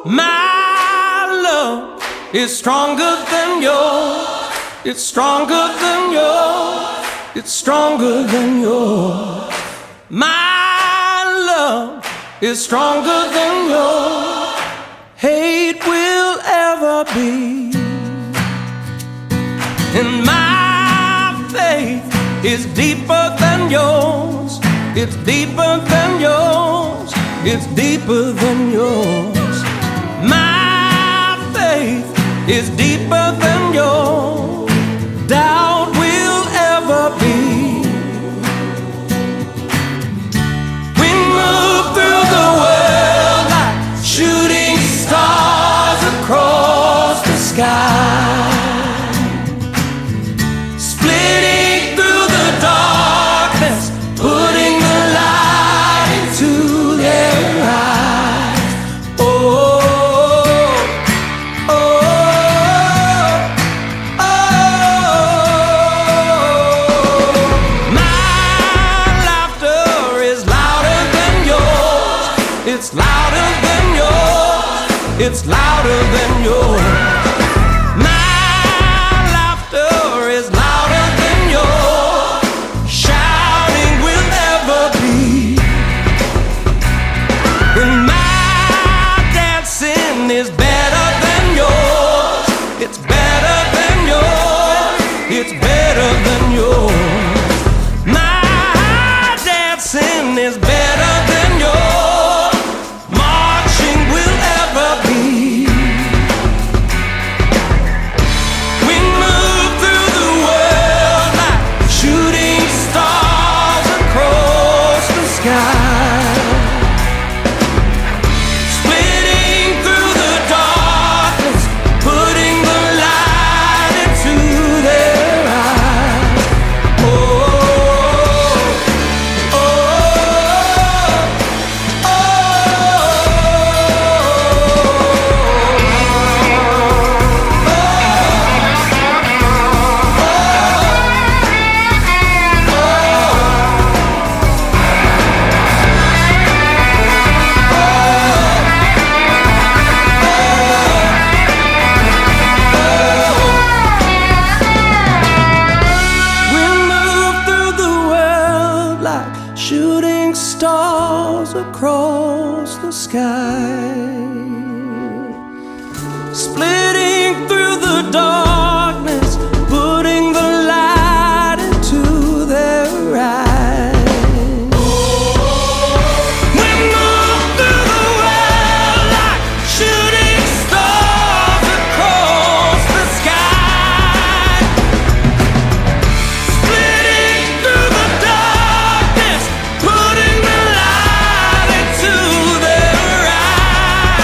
My love is stronger than yours. It's stronger than yours. It's stronger than yours. My love is stronger than yours. Hate will ever be. And my faith is deeper than yours. It's deeper than yours. It's deeper than yours. My faith is deeper than yours. Doubt will ever be. We move through the world like shooting stars across the sky, splitting through the darkness, putting the light into their eyes. Oh, oh, oh, my laughter is louder than yours. It's louder than yours. It's louder than yours. It's better than yours. My dancing is better than yours. Marching will ever be. We move through the world like shooting stars across the sky, splitting through the darkness, putting the light into their shooting stars across the sky, splitting through the darkness, putting the light into their eyes. We move through the world like shooting stars across the sky, splitting through the darkness, putting the light into their eyes.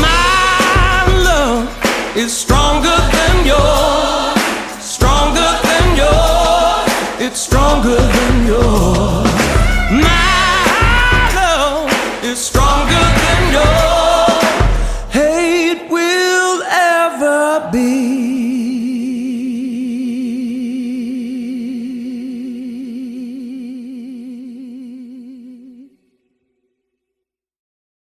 My love is stronger than yours. Stronger than yours. It's stronger than yours.